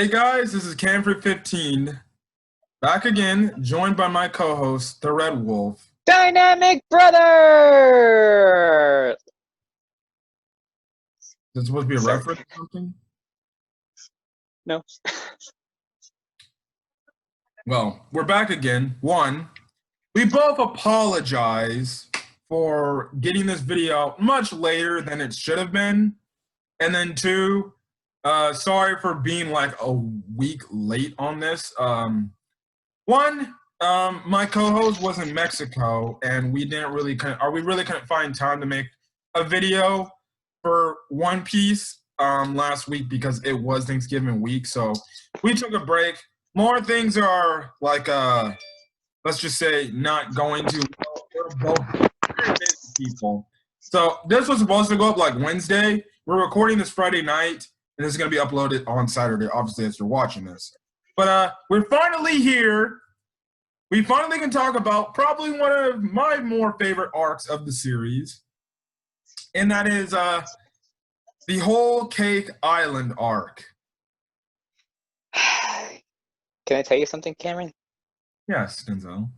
Hey guys, this is Camfrey15, back again, joined by my co-host, the Red Wolf. Dynamic Brother! Is this supposed to be a Sorry. reference or something? No. Well, we're back again. One, we both apologize for getting this video out much later than it should have been. And then two, sorry for being like a week late on this. One, my co-host was in Mexico, and we really couldn't find time to make a video for One Piece last week because it was Thanksgiving week. So we took a break. More things are like let's just say not going to well. We're both very busy people. So this was supposed to go up like Wednesday. We're recording this Friday night, and this is gonna be uploaded on Saturday, obviously, as you're watching this. But we're finally here. We finally can talk about probably one of my more favorite arcs of the series, and that is the Whole Cake Island arc. Can I tell you something, Cameron? Yes, Denzel.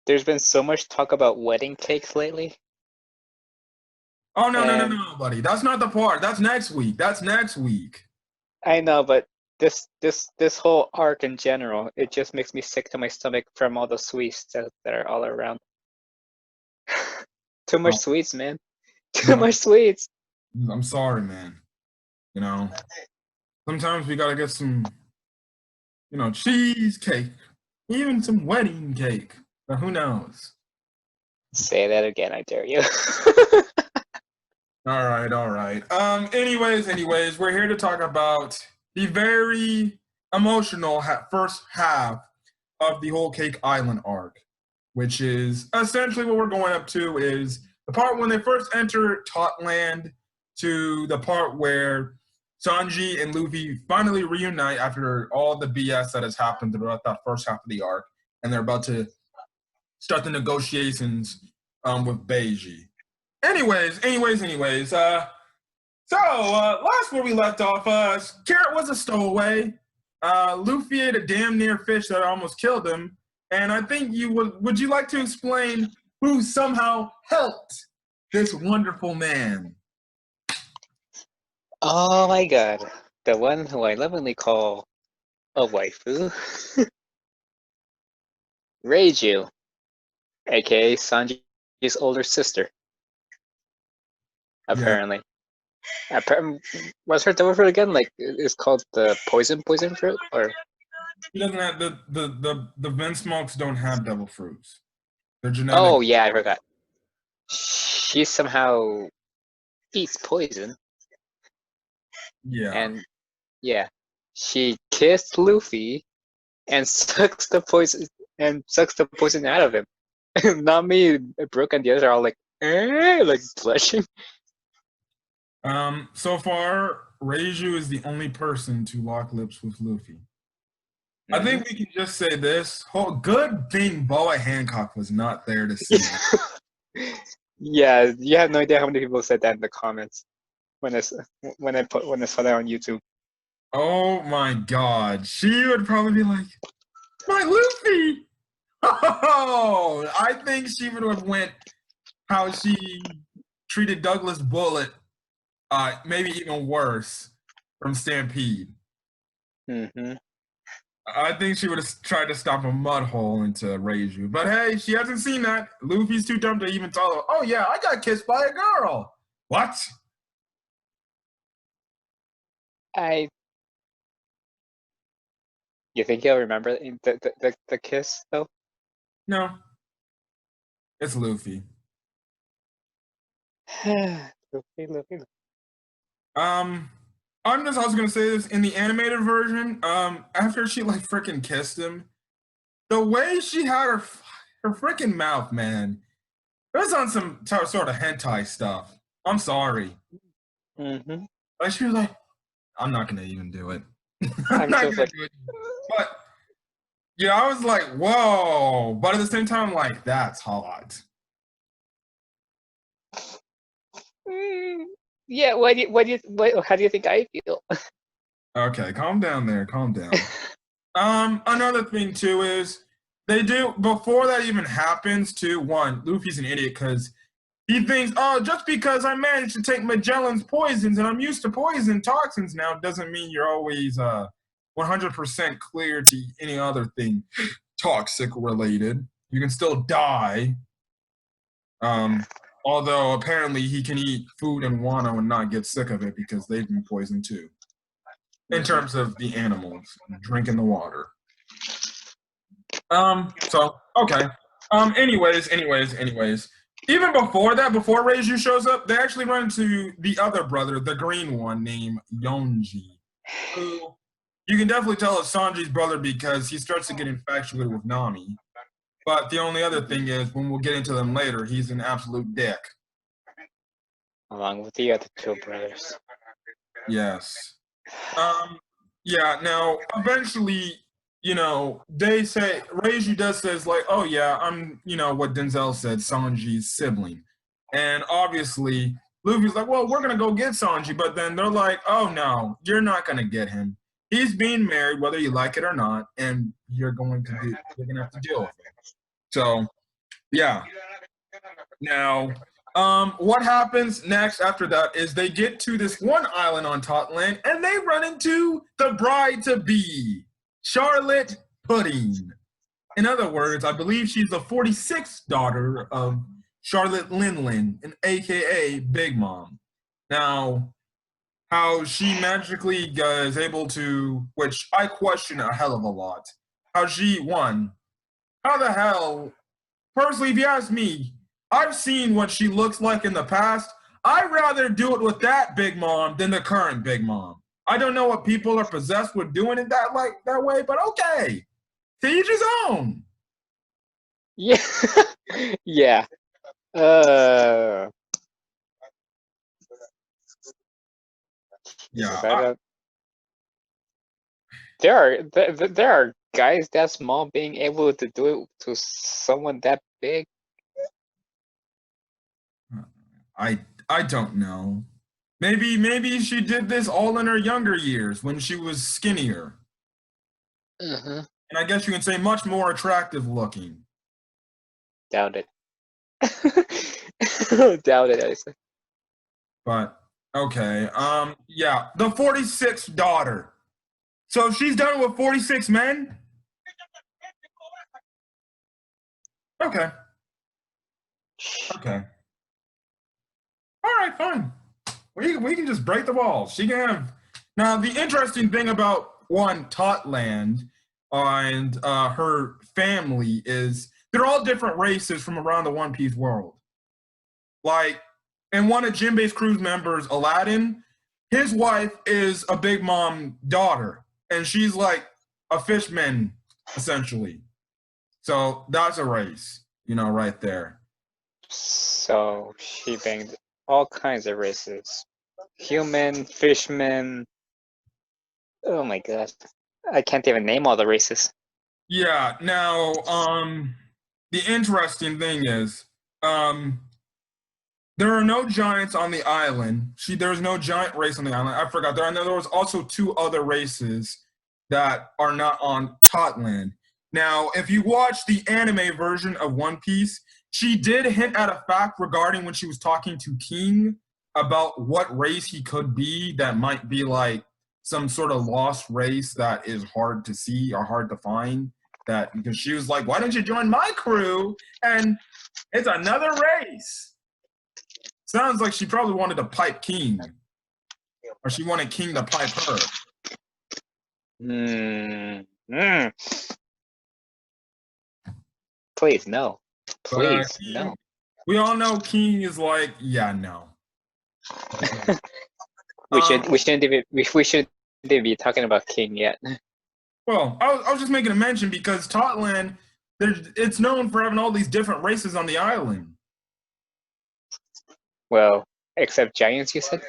There's been so much talk about wedding cakes lately. Oh, no, buddy. That's not the part. That's next week. That's next week. I know, but this whole arc in general, it just makes me sick to my stomach from all the sweets that are all around. Too much sweets, man. Too much sweets. I'm sorry, man. You know, sometimes we gotta get some, cheesecake, even some wedding cake. But who knows? Say that again, I dare you. All right. Anyways, we're here to talk about the very emotional first half of the Whole Cake Island arc, which is essentially what we're going up to is the part when they first enter Totland to the part where Sanji and Luffy finally reunite after all the BS that has happened throughout that first half of the arc, and they're about to start the negotiations with Beiji. Anyways. Last where we left off, Carrot was a stowaway. Luffy ate a damn near fish that almost killed him. And I think would you like to explain who somehow helped this wonderful man? Oh my god. The one who I lovingly call a waifu. Reiju, aka Sanji's older sister. Apparently. Yeah. What's her devil fruit again? Like it's called the poison fruit, or He doesn't have the Vinsmokes don't have devil fruits. They're genetic. oh yeah, I forgot. She somehow eats poison. Yeah. And yeah, she kissed Luffy and sucks the poison out of him. Nami, Brooke, and the others are all like blushing. So far, Reiju is the only person to lock lips with Luffy. I think we can just say this. Good thing Boa Hancock was not there to see it. Yeah, you have no idea how many people said that in the comments when I saw that on YouTube. Oh my god. She would probably be like, my Luffy! Oh, I think she would have went how she treated Douglas Bullet, maybe even worse, from Stampede. I think she would have tried to stop a mud hole into Reiju. But hey, she hasn't seen that. Luffy's too dumb to even tell her, oh yeah, I got kissed by a girl. What? You think he'll remember the kiss though? No. It's Luffy. Luffy. I was gonna say this in the animated version. After she like freaking kissed him, the way she had her freaking mouth, man, it was on some sort of hentai stuff. I'm sorry. Like she was like, I'm not gonna even do it. I'm not gonna do it. But yeah, I was like, whoa. But at the same time, like, that's hot. Yeah, how do you think I feel? Okay, calm down there. Calm down. Another thing too is they do before that even happens. Too, one, Luffy's an idiot because he thinks, oh, just because I managed to take Magellan's poisons and I'm used to poison toxins now doesn't mean you're always 100% clear to any other thing toxic related. You can still die. Although apparently he can eat food and Wano and not get sick of it because they've been poisoned too. In terms of the animals drinking the water. So okay. Anyways. Even before that, before Reiju shows up, they actually run into the other brother, the green one named Yonji, who you can definitely tell is Sanji's brother because he starts to get infatuated with Nami. But the only other thing is, when we'll get into them later, he's an absolute dick. Along with the other two brothers. Yes. Yeah, now, eventually, they say, Reiju does says, like, oh, yeah, I'm, what Denzel said, Sanji's sibling. And obviously, Luffy's like, well, we're going to go get Sanji. But then they're like, oh, no, you're not going to get him. He's being married, whether you like it or not, and you're going to have to deal with it. So, yeah. Now, what happens next after that is they get to this one island on Totland and they run into the bride-to-be, Charlotte Pudding. In other words, I believe she's the 46th daughter of Charlotte Linlin, and aka Big Mom. Now, how she magically is able to, which I question a hell of a lot, how the hell, personally, if you ask me, I've seen what she looks like in the past. I'd rather do it with that Big Mom than the current Big Mom. I don't know what people are possessed with doing it that way, but okay. To each his own. Yeah. Yeah. Yeah. There are guys that small being able to do it to someone that big. I don't know. Maybe she did this all in her younger years when she was skinnier. Mm-hmm. And I guess you can say much more attractive looking. Doubt it. Doubt it, I say. But okay. Yeah, the 46th daughter. So she's done with 46 men? Okay. Okay. All right, fine. We can just break the walls. She can have. Now, the interesting thing about Totland and her family is they're all different races from around the One Piece world. Like, and one of Jinbei's crew's members, Aladdin, his wife is a Big Mom daughter, and she's like a fishman, essentially. So that's a race, right there. So she banged all kinds of races. Human, fishmen. Oh my god. I can't even name all the races. Yeah, now, the interesting thing is, there are no giants on the island. There's no giant race on the island. I forgot. There was also two other races that are not on Totland. Now, if you watch the anime version of One Piece, she did hint at a fact regarding when she was talking to King about what race he could be that might be like some sort of lost race that is hard to see or hard to find. That because she was like, why don't you join my crew? And it's another race. Sounds like she probably wanted to pipe King. Or she wanted King to pipe her. Please, no. Please, King, no. We all know King is like, yeah, no. We shouldn't even be talking about King yet. Well, I was just making a mention because Totland, it's known for having all these different races on the island. Well, except giants, you said?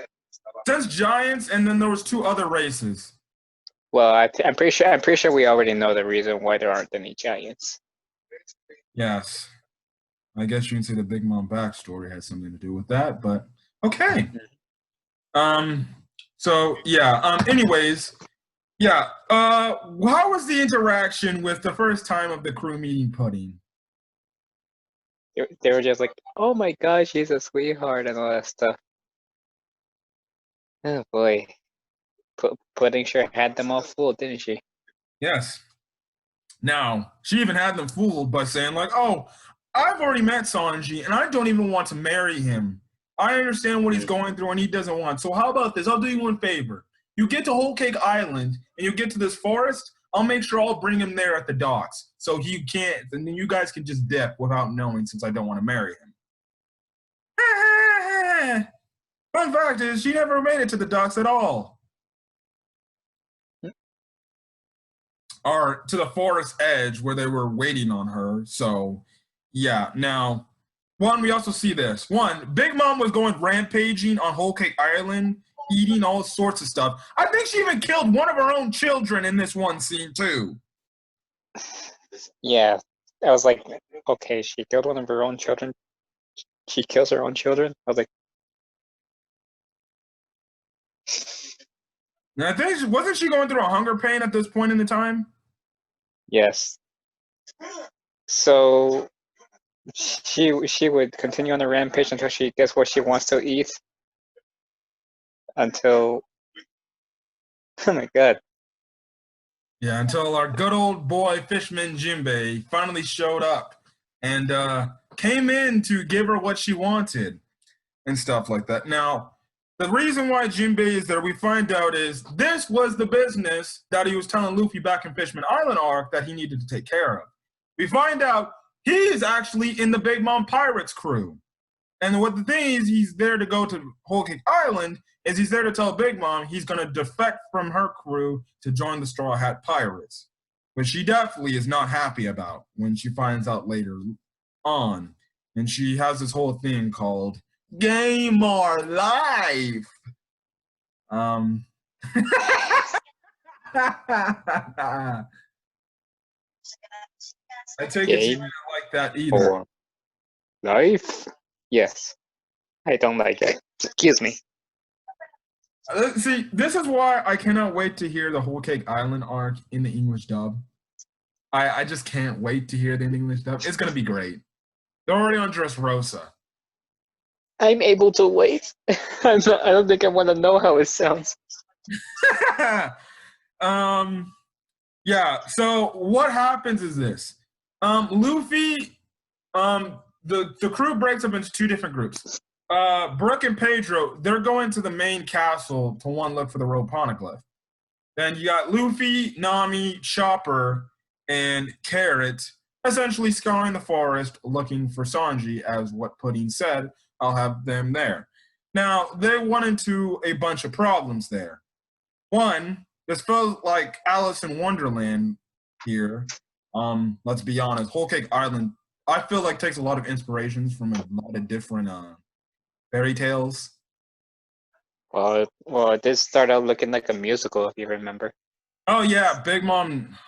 Since giants, and then there was two other races. Well, I'm pretty sure we already know the reason why there aren't any giants. Yes. I guess you can say the Big Mom backstory has something to do with that, but okay. So yeah. Anyways, Yeah. How was the interaction with the first time of the crew meeting Pudding? They were just like, oh my gosh, she's a sweetheart and all that stuff. Oh boy. Pudding sure had them all fooled, didn't she? Yes. Now, she even had them fooled by saying, like, oh, I've already met Sanji and I don't even want to marry him. I understand what he's Mm. going through and he doesn't want. So how about this? I'll do you one favor. You get to Whole Cake Island and you get to this forest, I'll make sure I'll bring him there at the docks. So he can't, and then you guys can just dip without knowing since I don't want to marry him. Fun fact is, she never made it to the docks at all. Or to the forest edge where they were waiting on her. So, yeah. Now, one, we also see this. One, Big Mom was going rampaging on Whole Cake Island, eating all sorts of stuff. I think she even killed one of her own children in this one scene, too. Yeah. I was like, okay, she killed one of her own children. She kills her own children. I was like, And I think, wasn't she going through a hunger pain at this point in the time? yes. So she would continue on the rampage until she gets what she wants to eat. Until oh my god. Yeah, until our good old boy Fishman Jinbei finally showed up and came in to give her what she wanted and stuff like that. Now, the reason why Jinbei is there, we find out, is this was the business that he was telling Luffy back in Fishman Island arc that he needed to take care of. We find out he is actually in the Big Mom Pirates crew. And what the thing is, he's there to go to Whole Cake Island, is he's there to tell Big Mom he's going to defect from her crew to join the Straw Hat Pirates. Which she definitely is not happy about when she finds out later on. And she has this whole thing called Game or Life. I take it you Game didn't like that either. or life? Yes. I don't like it. Excuse me. See, this is why I cannot wait to hear the Whole Cake Island arc in the English dub. I just can't wait to hear the English dub. It's gonna be great. They're already on Dressrosa. I'm able to wait. I don't think I want to know how it sounds. Yeah, so what happens is this. Luffy, the crew breaks up into two different groups. Brook and Pedro, they're going to the main castle to one look for the rope poneglyph. Then you got Luffy, Nami, Chopper, and Carrot essentially scouring the forest looking for Sanji, as what Pudding said. I'll have them there. Now, they run into a bunch of problems there. One, this felt like Alice in Wonderland here. Let's be honest, Whole Cake Island, I feel like takes a lot of inspirations from a lot of different fairy tales. Well, it did start out looking like a musical, if you remember. Oh yeah, Big Mom.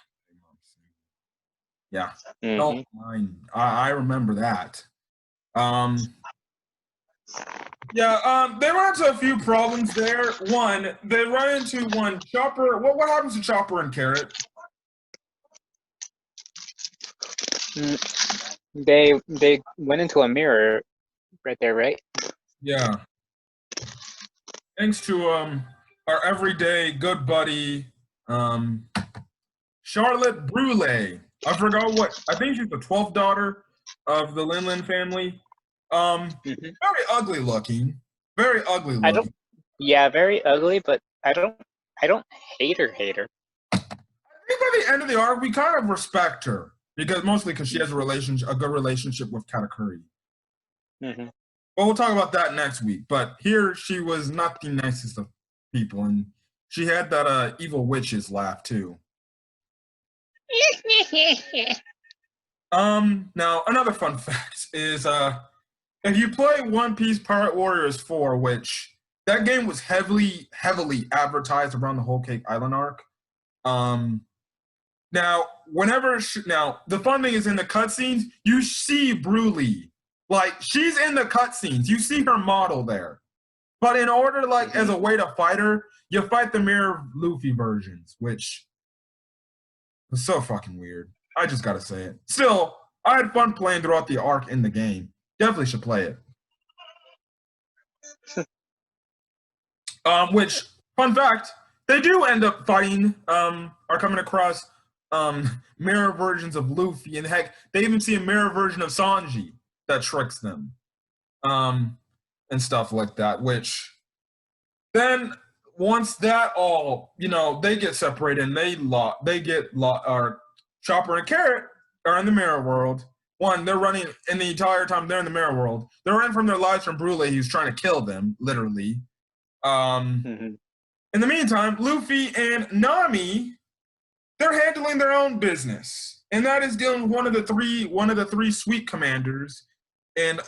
Yeah, Mm-hmm. don't mind. I remember that. Yeah, they run into a few problems there. One, they run into one Chopper. What happens to Chopper and Carrot? They went into a mirror right there, right? Yeah. Thanks to our everyday good buddy, Charlotte Brule. I forgot what, I think she's the 12th daughter of the Linlin family. Very ugly looking. Very ugly looking. Yeah, very ugly, but I don't hate her. I think by the end of the arc, we kind of respect her because mostly because she has a good relationship with Katakuri. Mm-hmm. Well, we'll talk about that next week. But here, she was not the nicest of people, and she had that evil witch's laugh too. Now another fun fact is if you play One Piece Pirate Warriors 4, which that game was heavily advertised around the Whole Cake Island arc. Now the fun thing is in the cutscenes, you see Brule. Like she's in the cutscenes. You see her model there. But in order, like, as a way to fight her, you fight the Mirror Luffy versions, which was so fucking weird. I just gotta say it. Still, I had fun playing throughout the arc in the game. Definitely should play it. Which, fun fact, they do end up fighting, are coming across mirror versions of Luffy, and heck, they even see a mirror version of Sanji that tricks them, and stuff like that. Which then once that all, they get separated and or Chopper and Carrot are in the mirror world. One, they're running, and the entire time they're in the mirror world, they're running from their lives from Brule, who's trying to kill them, literally. In the meantime, Luffy and Nami, they're handling their own business, and that is dealing with one of the three sweet commanders, and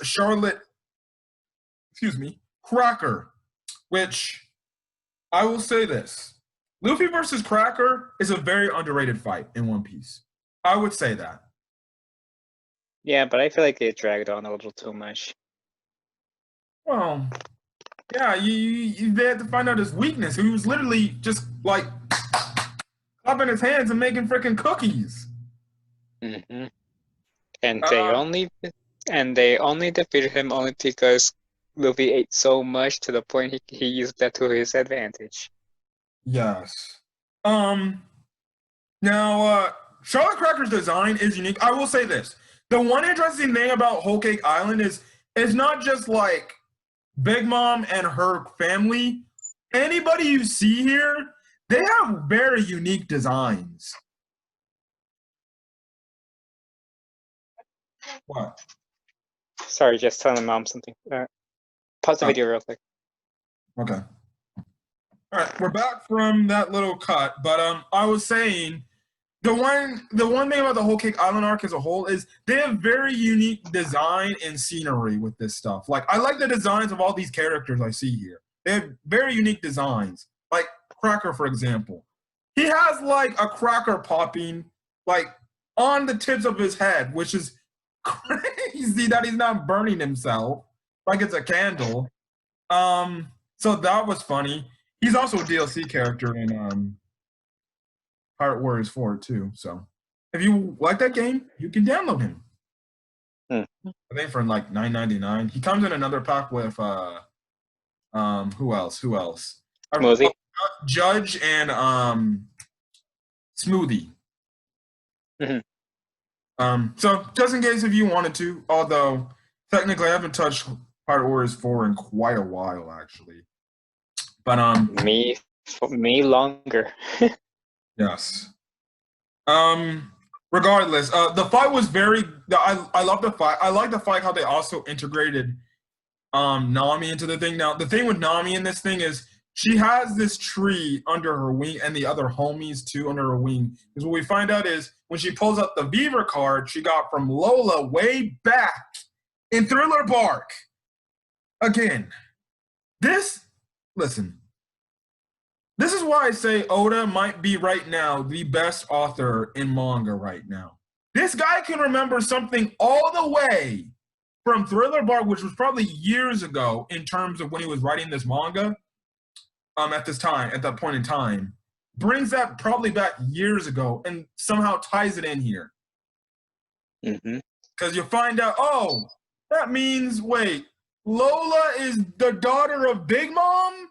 Cracker. Which I will say this: Luffy versus Cracker is a very underrated fight in One Piece. I would say that. Yeah, but I feel like it dragged on a little too much. Well, yeah, they had to find out his weakness. He was literally just like clapping his hands and making freaking cookies. Mm-hmm. And they only defeated him only because Luffy ate so much to the point he used that to his advantage. Yes. Now, Charlotte Cracker's design is unique. I will say this: the one interesting thing about Whole Cake Island is it's not just like Big Mom and her family. Anybody you see here, they have very unique designs. What? Sorry, just telling Mom something. Pause the video real quick. Okay. All right, we're back from that little cut, but I was saying the one thing about the Whole Cake Island arc as a whole is they have very unique design and scenery with this stuff. Like, I like the designs of all these characters I see here. They have very unique designs. Like Cracker, for example. He has like a cracker popping like on the tips of his head, which is crazy that he's not burning himself like it's a candle. So that was funny. He's also a DLC character in Pirate Warriors 4 too. So if you like that game, you can download him. I think for like $9.99. He comes in another pack with who else? Smoothie. Judge and Smoothie. So just in case if you wanted to, although technically I haven't touched Pirate Warriors 4 in quite a while actually. But me longer. yes. Regardless, the fight was very. I love the fight. I like the fight how they also integrated Nami into the thing. Now the thing with Nami in this thing is she has this tree under her wing and the other homies too under her wing. Because what we find out is when she pulls up the Beaver card she got from Lola way back in Thriller Bark. Again, listen. This is why I say Oda might be right now the best author in manga right now. This guy can remember something all the way from Thriller Bark, which was probably years ago in terms of when he was writing this manga, at that point in time, brings that probably back years ago and somehow ties it in here. Because you find out, oh, that means, wait, Lola is the daughter of Big Mom?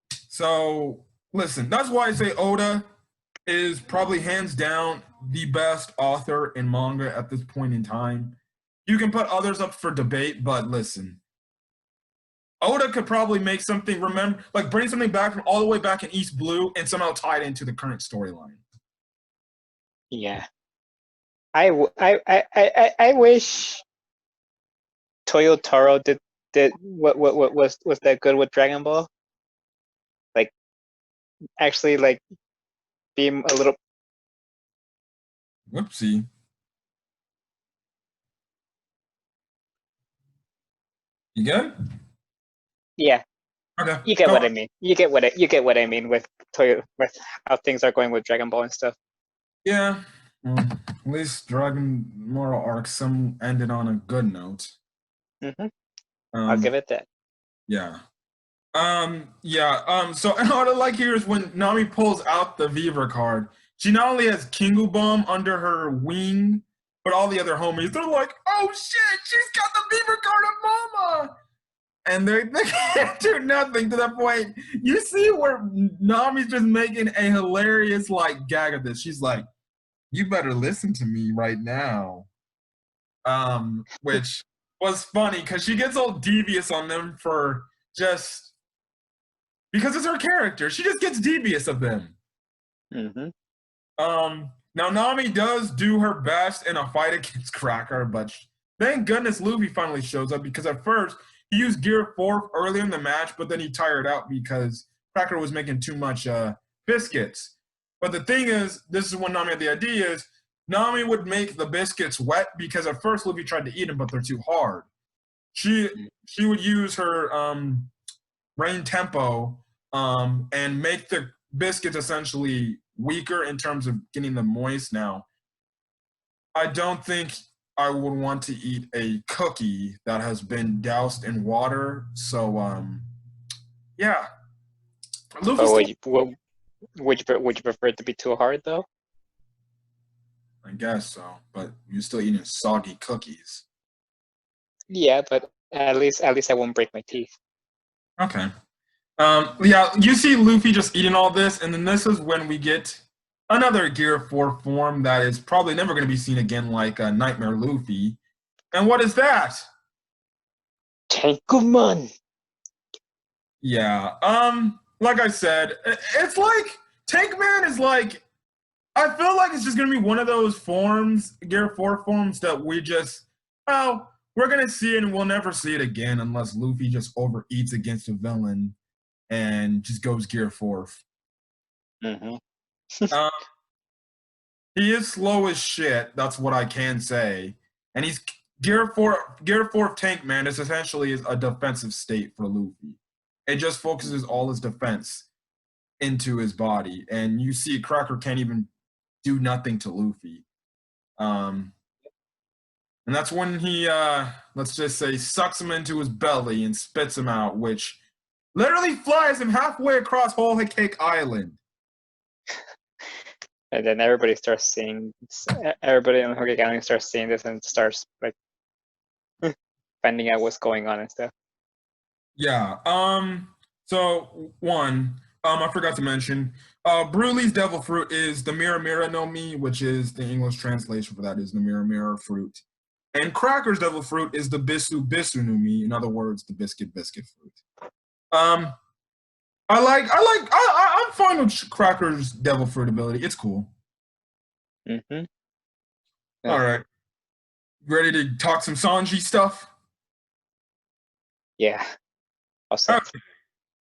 So, listen, that's why I say Oda is probably hands down the best author in manga at this point in time. You can put others up for debate, but listen, Oda could probably make something, bring something back from all the way back in East Blue and somehow tie it into the current storyline. Yeah. I wish Toyotaro did what was that good with Dragon Ball? Like, actually, like, be a little. Whoopsie. You good? Yeah. Okay. You get what I mean. You get what I mean with how things are going with Dragon Ball and stuff. Yeah. Well, at least Dragon Moral Arc some ended on a good note. I'll give it that. Yeah. Yeah. So and what I like here is when Nami pulls out the Viva card, she not only has Kingu Bomb under her wing, but all the other homies, they're like, oh shit, she's got the Viva card of Mama. And they can't do nothing to that point. You see where Nami's just making a hilarious like gag of this. She's like, you better listen to me right now. Which was funny because she gets all devious on them for just because it's her character. She just gets devious of them. Mm-hmm. Now Nami does do her best in a fight against Cracker, but thank goodness Luffy finally shows up because at first he used Gear 4 earlier in the match, but then he tired out because Cracker was making too much biscuits. But the thing is, this is when Nami had the idea is Nami would make the biscuits wet because at first Luffy tried to eat them, but they're too hard. She would use her rain tempo and make the biscuits essentially weaker in terms of getting them moist. Now, I don't think I would want to eat a cookie that has been doused in water. So, yeah. But Luffy would you prefer it to be too hard though? I guess so, but you're still eating soggy cookies. Yeah, but at least I won't break my teeth. Okay. Yeah, you see Luffy just eating all this, and then this is when we get another Gear 4 form that is probably never going to be seen again, like Nightmare Luffy. And what is that? Tankuman. Yeah. Like I said, it's like Tank Man is like I feel like it's just gonna be one of those forms, Gear 4 forms that we just we're gonna see it and we'll never see it again unless Luffy just overeats against a villain and just goes Gear 4. Mm-hmm. Um, he is slow as shit, that's what I can say. And he's Gear 4 Tank Man is essentially a defensive state for Luffy. It just focuses all his defense into his body. And you see Cracker can't even do nothing to Luffy. And that's when he let's just say sucks him into his belly and spits him out, which literally flies him halfway across Whole Cake Island. And then everybody starts seeing. Everybody on Hookah County starts seeing this and starts like finding out what's going on and stuff. Yeah. So one, I forgot to mention, Brulee's Devil Fruit is the Mira Mira no Mi, which is the English translation for that is the Mira Mira fruit. And Cracker's Devil Fruit is the Bisu Bisu no Mi, in other words, the Biscuit Biscuit fruit. Um, I'm fine with Cracker's Devil Fruit ability. It's cool. Mm-hmm. Yeah. All right. Ready to talk some Sanji stuff? Yeah. Awesome. Okay.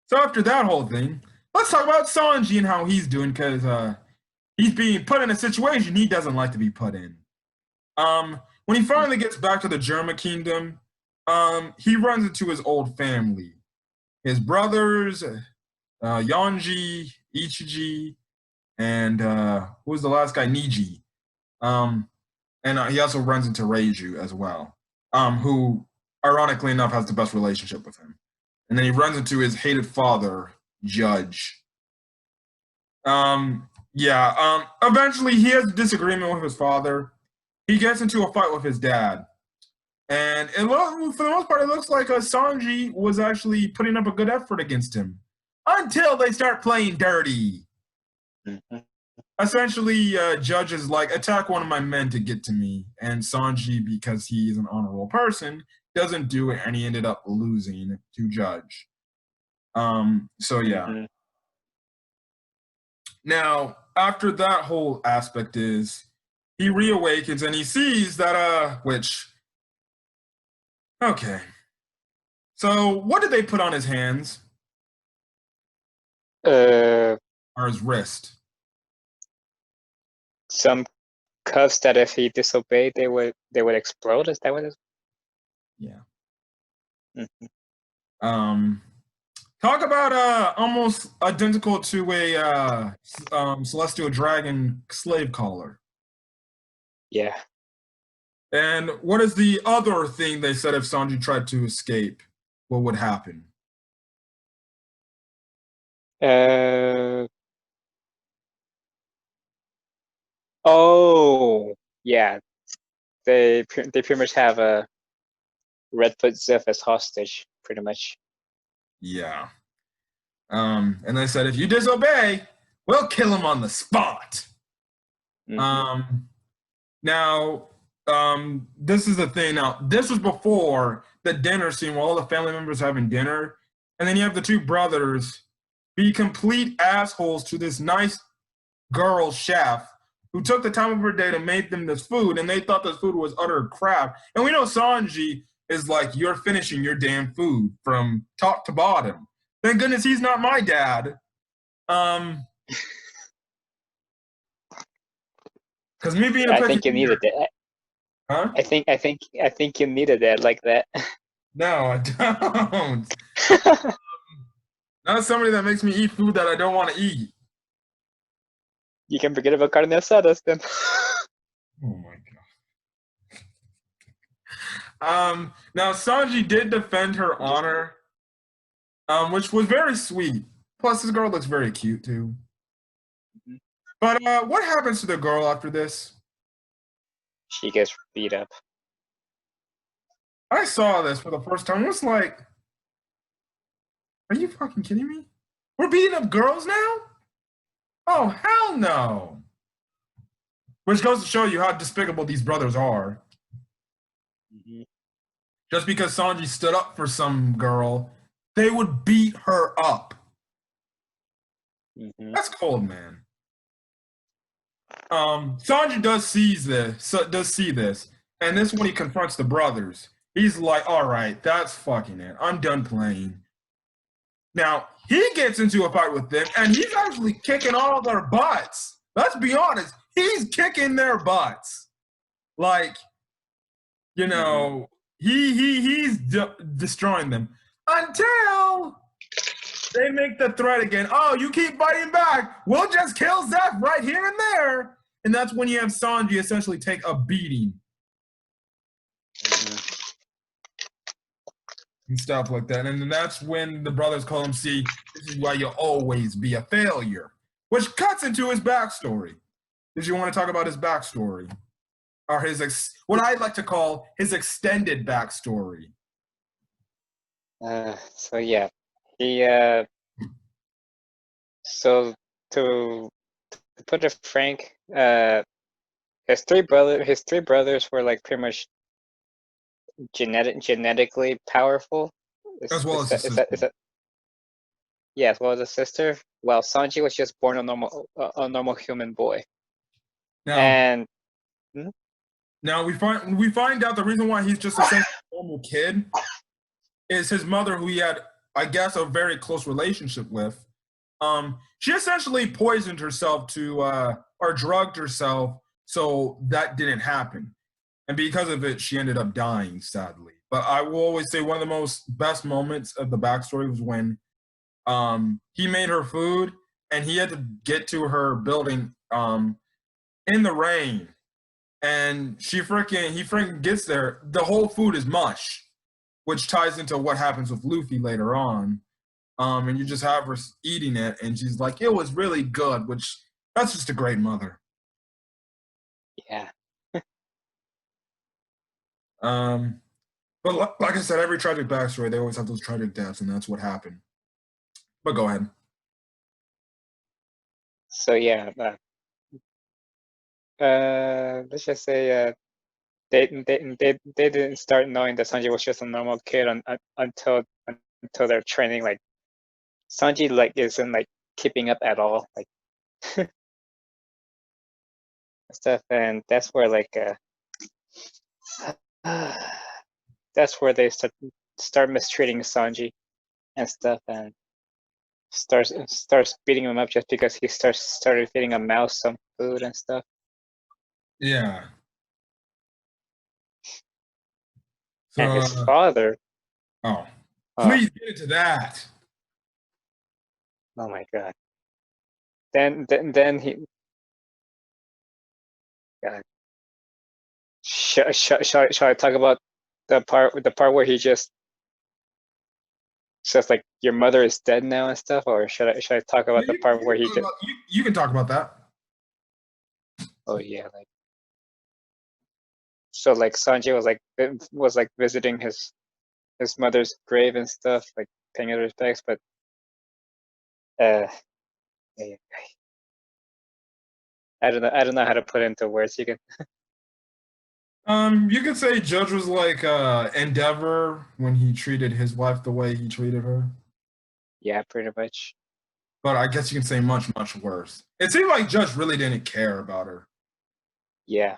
So after that whole thing, let's talk about Sanji and how he's doing because he's being put in a situation he doesn't like to be put in. When he finally gets back to the Germa Kingdom, he runs into his old family, his brothers, Yonji, Ichiji, and who was the last guy? Niji. And he also runs into Reiju as well, who, ironically enough, has the best relationship with him. And then he runs into his hated father, Judge. Eventually, he has a disagreement with his father. He gets into a fight with his dad. And for the most part, it looks like Sanji was actually putting up a good effort against him until they start playing dirty. Mm-hmm. Essentially, Judge is like, attack one of my men to get to me. And Sanji, because he is an honorable person, doesn't do it, and he ended up losing to Judge. So yeah. Mm-hmm. Now, after that whole aspect is, he reawakens and he sees that, okay. So what did they put on his hands? Or his wrist? Some cuffs that if he disobeyed, they would explode. Is that what it is? Yeah. Mm-hmm. Talk about almost identical to a celestial dragon slave collar. Yeah. And what is the other thing they said if Sanji tried to escape? What would happen? Uh, oh, yeah. They pretty much have a Redfoot Ziff as hostage, pretty much. Yeah. And they said, if you disobey, we'll kill him on the spot. Mm-hmm. Um, now, this is the thing. Now, this was before the dinner scene where all the family members are having dinner. And then you have the two brothers be complete assholes to this nice girl chef who took the time of her day to make them this food, and they thought this food was utter crap. And we know Sanji is like, you're finishing your damn food from top to bottom. Thank goodness he's not my dad. Because me being a I picky think you needed eater, that. huh? I think you needed that like that. No, I don't. Not somebody that makes me eat food that I don't want to eat. You can forget about carne asadas then. Oh my god. Now Sanji did defend her honor, which was very sweet. Plus, this girl looks very cute too. But what happens to the girl after this? She gets beat up. I saw this for the first time. I was like, are you fucking kidding me? We're beating up girls now? Oh, hell no. Which goes to show you how despicable these brothers are. Mm-hmm. Just because Sanji stood up for some girl, they would beat her up. Mm-hmm. That's cold, man. Sanji does see this, and this when he confronts the brothers. He's like, "All right, that's fucking it. I'm done playing." Now he gets into a fight with them, and he's actually kicking all their butts. Let's be honest, he's kicking their butts. Like, you know, he's destroying them until they make the threat again. Oh, you keep fighting back. We'll just kill Zeph right here and there. And that's when you have Sanji essentially take a beating and stuff like that. And then that's when the brothers call him, see, this is why you'll always be a failure. Which cuts into his backstory. Did you want to talk about his backstory? Or what I'd like to call his extended backstory. So yeah, he so to put it frank, his three brothers were like pretty much genetically powerful. As well as his Is sister. that yeah, as well as a sister. Well, Sanji was just born a normal human boy, Now, and now we find out the reason why he's just essentially a normal kid is his mother, who he had, I guess, a very close relationship with. She essentially poisoned herself or drugged herself, so that didn't happen. And because of it, she ended up dying, sadly. But I will always say one of the most best moments of the backstory was when he made her food and he had to get to her building in the rain. And he freaking gets there. The whole food is mush, which ties into what happens with Luffy later on. And you just have her eating it, and she's like, "It was really good," which that's just a great mother. yeah. But like I said, every tragic backstory, they always have those tragic deaths, and that's what happened. But go ahead. So yeah, let's just say they didn't start knowing that Sanji was just a normal kid until they're training. Like Sanji like isn't like keeping up at all, like stuff, and that's where like that's where they start mistreating Sanji and stuff, and starts beating him up just because he started feeding a mouse some food and stuff. Yeah. So, And his father, oh, oh, please get into that. oh my god. Then he, God. Shall I talk about the part where he just it's like your mother is dead now and stuff, or should I talk about the part where he just? You can talk about that. Oh yeah, like so like Sanji was like visiting his mother's grave and stuff, like paying her respects, but uh, yeah, I don't know how to put it into words. You can. You could say Judge was like Endeavor when he treated his wife the way he treated her. Yeah, pretty much. But I guess you can say much, much worse. It seemed like Judge really didn't care about her. Yeah.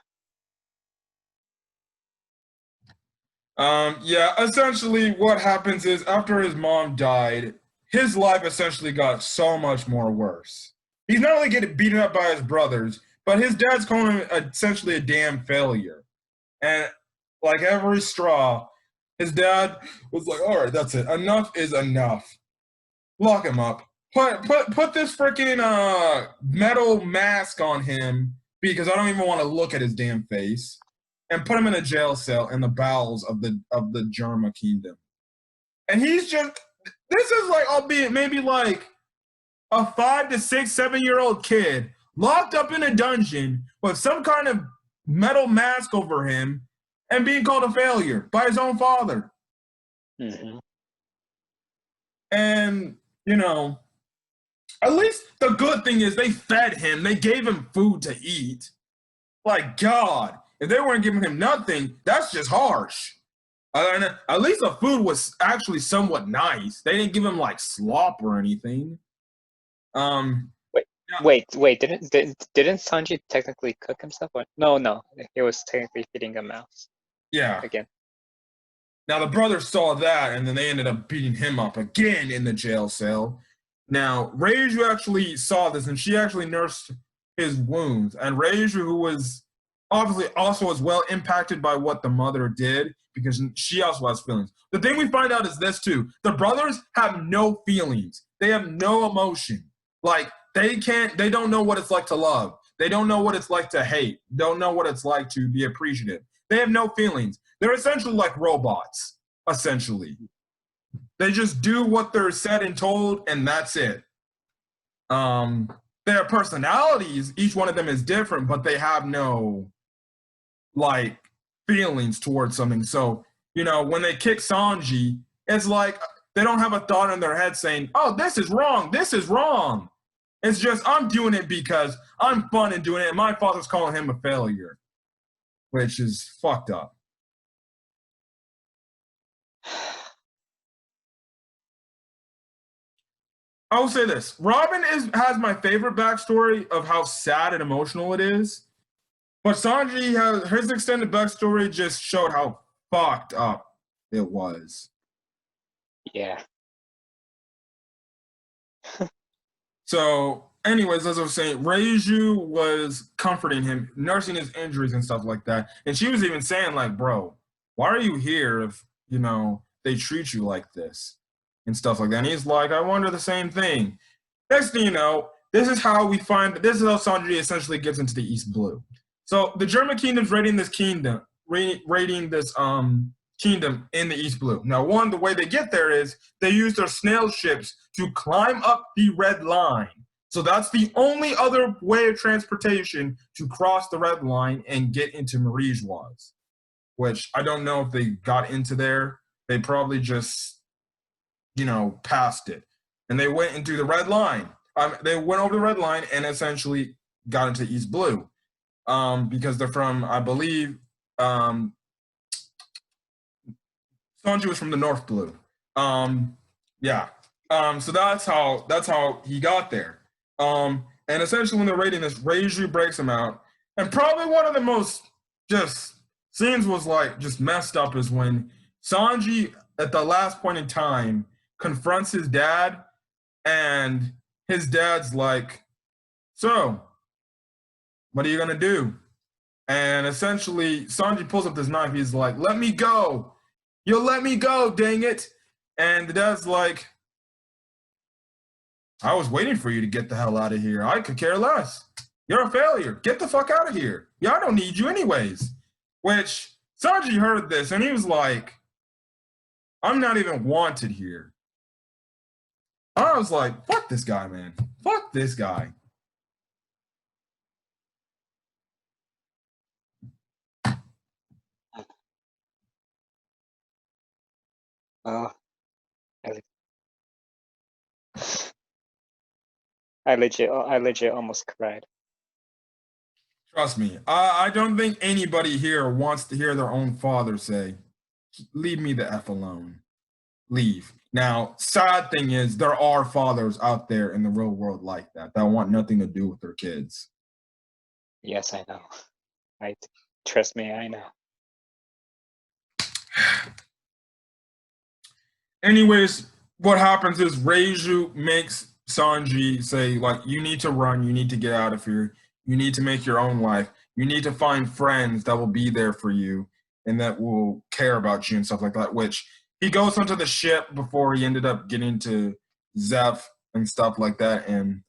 Yeah, essentially what happens is after his mom died, his life essentially got so much more worse. He's not only getting beaten up by his brothers, but his dad's calling him essentially a damn failure. And like every straw, his dad was like, all right, that's it. Enough is enough. Lock him up. Put this freaking metal mask on him because I don't even want to look at his damn face. And put him in a jail cell in the bowels of the Germa kingdom. And he's just this is like albeit maybe like a 5 to 6, 7-year-old kid locked up in a dungeon with some kind of metal mask over him and being called a failure by his own father. Mm-hmm. And, you know, at least the good thing is they fed him. They gave him food to eat. Like, God, if they weren't giving him nothing, that's just harsh. And at least the food was actually somewhat nice. They didn't give him, like, slop or anything. Wait. Didn't Sanji technically cook himself? Or no, he was technically feeding a mouse. Yeah. Again. Now the brothers saw that, and then they ended up beating him up again in the jail cell. Now Reiju actually saw this, and she actually nursed his wounds. And Reiju, who was obviously also as well impacted by what the mother did, because she also has feelings. The thing we find out is this too: the brothers have no feelings. They have no emotion. Like they don't know what it's like to love. They don't know what it's like to hate. Don't know what it's like to be appreciative. They have no feelings. They're essentially like robots, essentially. They just do what they're said and told, and that's it. Their personalities, each one of them is different, but they have no like feelings towards something. So, you know, when they kick Sanji, it's like they don't have a thought in their head saying, oh, this is wrong, this is wrong. It's just, I'm doing it because I'm fun and doing it, and my father's calling him a failure, which is fucked up. I will say this: Robin has my favorite backstory of how sad and emotional it is, but Sanji has his extended backstory just showed how fucked up it was. Yeah. So, anyways, as I was saying, Reiju was comforting him, nursing his injuries and stuff like that, and she was even saying like, "Bro, why are you here if you know they treat you like this?" and stuff like that. And he's like, I wonder the same thing. Next thing you know, this is how Sanji essentially gets into the East Blue. So the German kingdom's raiding this kingdom, kingdom in the East Blue. Now, the way they get there is they use their snail ships to climb up the Red Line. So that's the only other way of transportation to cross the Red Line and get into Marigeoise, which I don't know if they got into there. They probably just passed it. And they went into the Red Line. They went over the Red Line and essentially got into East Blue. Because they're from, I believe, Sanji was from the North Blue. Yeah. So that's how he got there. And essentially when they're raiding this, Reiju breaks him out. And probably one of the most just scenes was like just messed up is when Sanji at the last point in time confronts his dad, and his dad's like, so what are you gonna do? And essentially Sanji pulls up this knife. He's like, let me go, you'll let me go, dang it. And the dad's like, I was waiting for you to get the hell out of here. I could care less. You're a failure. Get the fuck out of here. Yeah, I don't need you anyways. Which Sanji heard this and he was like, I'm not even wanted here. I was like, fuck this guy, man. Fuck this guy. Oh, I, I legit almost cried. Trust me, I don't think anybody here wants to hear their own father say, leave me the F alone. Leave. Now, sad thing is, there are fathers out there in the real world like that want nothing to do with their kids. Yes, I know. Trust me, I know. Anyways, what happens is Reiju makes Sanji say, like, you need to run, you need to get out of here, you need to make your own life, you need to find friends that will be there for you and that will care about you and stuff like that, which he goes onto the ship before he ended up getting to Zeph and stuff like that. And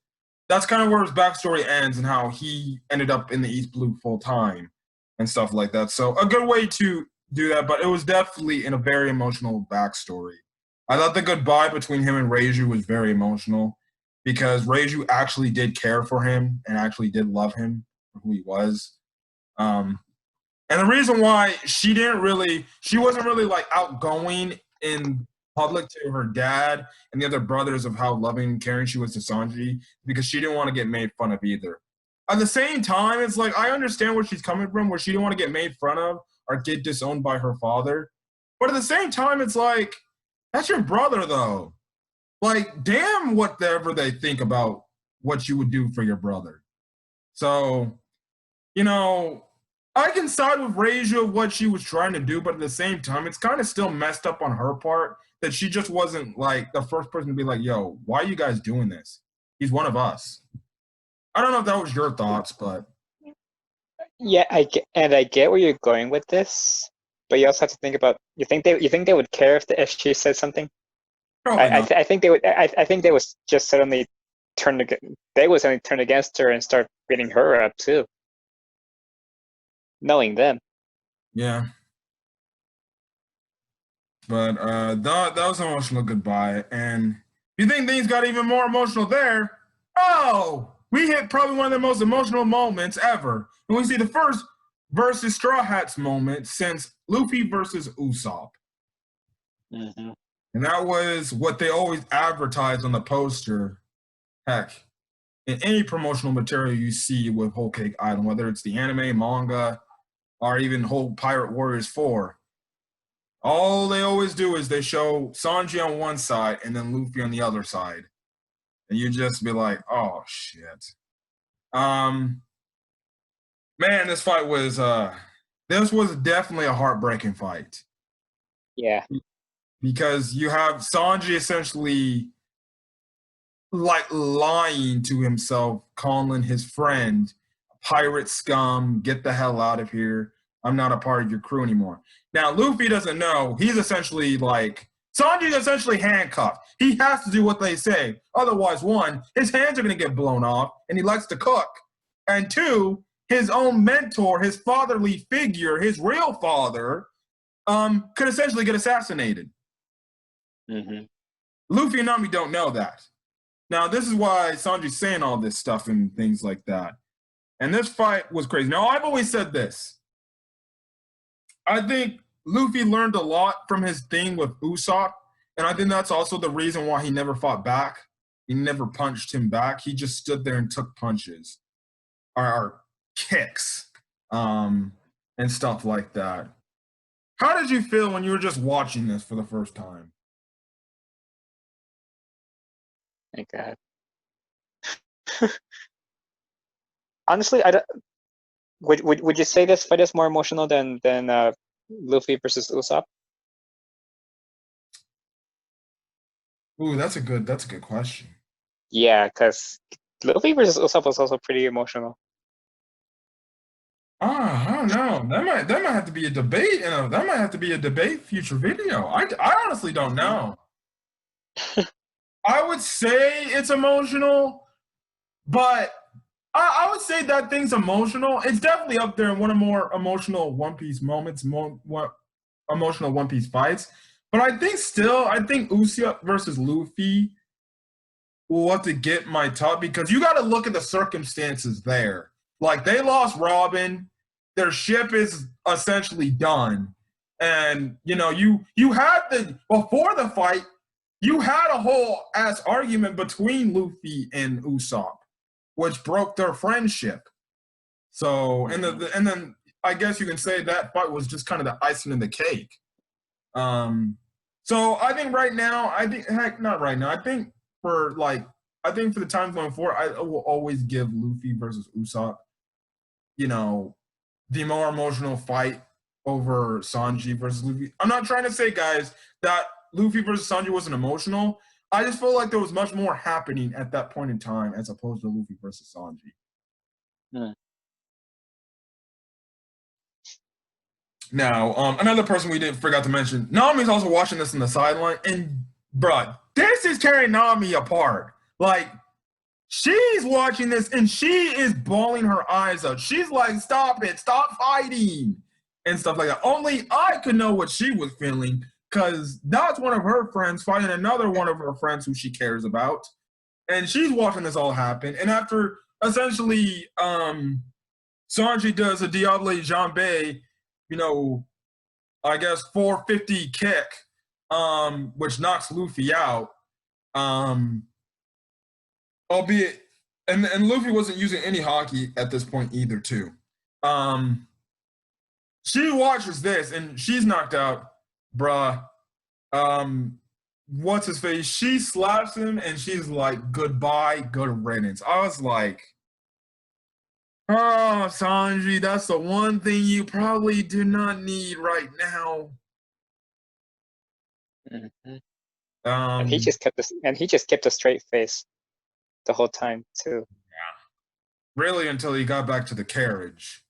that's kind of where his backstory ends and how he ended up in the East Blue full time and stuff like that. So a good way to do that, but it was definitely in a very emotional backstory. I thought the goodbye between him and Reiju was very emotional because Reiju actually did care for him and actually did love him for who he was. And the reason why she wasn't really like outgoing in public to her dad and the other brothers of how loving and caring she was to Sanji because she didn't want to get made fun of either. At the same time, it's like I understand where she's coming from, where she didn't want to get made fun of or get disowned by her father. But at the same time, it's like, that's your brother, though. Like, damn, whatever they think about what you would do for your brother. So, you know, I can side with Reiju of what she was trying to do, but at the same time, it's kind of still messed up on her part that she just wasn't like the first person to be like, yo, why are you guys doing this? He's one of us. I don't know if that was your thoughts, but Yeah, I get where you're going with this, but you also have to think about you think they would care if she said something? probably not. I think they would. I think they would just suddenly turn against her and start beating her up too, knowing them. Yeah. But that was an emotional goodbye. And you think things got even more emotional there? Oh, we hit probably one of the most emotional moments ever. And we see the first versus Straw Hats moment since Luffy versus Usopp. Mm-hmm. And that was what they always advertise on the poster. Heck, in any promotional material you see with Whole Cake Island, whether it's the anime, manga, or even whole Pirate Warriors 4, all they always do is they show Sanji on one side and then Luffy on the other side. And you just be like, oh shit. Man, this fight was definitely a heartbreaking fight. Yeah. Because you have Sanji essentially like lying to himself, calling his friend pirate scum, get the hell out of here. I'm not a part of your crew anymore. Now, Luffy doesn't know. He's essentially like, Sanji's essentially handcuffed. He has to do what they say. Otherwise, one, his hands are going to get blown off, and he likes to cook. And two, his own mentor, his fatherly figure, his real father, could essentially get assassinated. Mm-hmm. Luffy and Nami don't know that. Now, this is why Sanji's saying all this stuff and things like that. And this fight was crazy. Now, I've always said this. I think Luffy learned a lot from his thing with Usopp, and I think that's also the reason why he never fought back. He never punched him back. He just stood there and took punches or kicks and stuff like that. How did you feel when you were just watching this for the first time? Thank God. Honestly, I don't, would you say this fight is more emotional than Luffy versus Usopp? Ooh, that's a good question. Yeah, because Luffy versus Usopp was also pretty emotional. I don't know. That might have to be a debate. That might have to be a debate future video. I honestly don't know. I would say it's emotional, but I would say that thing's emotional. It's definitely up there in one of more emotional One Piece moments, emotional One Piece fights. But I think Usopp versus Luffy will have to get my top because you got to look at the circumstances there. Like they lost Robin, their ship is essentially done, and you had the before the fight, you had a whole ass argument between Luffy and Usopp, which broke their friendship. So and then I guess you can say that fight was just kind of the icing in the cake. So I think right now, not right now. I think for the time going forward, I will always give Luffy versus Usopp, the more emotional fight over Sanji versus Luffy. I'm not trying to say, guys, that Luffy versus Sanji wasn't emotional. I just feel like there was much more happening at that point in time as opposed to Luffy versus Sanji. Hmm. Now, another person we didn't forgot to mention, Nami's also watching this in the sideline, and bruh, this is tearing Nami apart. Like, she's watching this and she is bawling her eyes out. She's like, "Stop it, stop fighting," and stuff like that. Only I could know what she was feeling because that's one of her friends fighting another one of her friends who she cares about, and she's watching this all happen. And after essentially, Sanji does a Diable Jambe, I guess 450 kick, which knocks Luffy out. Albeit, and Luffy wasn't using any hockey at this point either, too. She watches this and she's knocked out, bruh. What's his face? She slaps him and she's like, "Goodbye, good riddance." I was like, "Oh, Sanji, that's the one thing you probably do not need right now." Mm-hmm. Um, And he just kept a straight face the whole time too. really, until he got back to the carriage.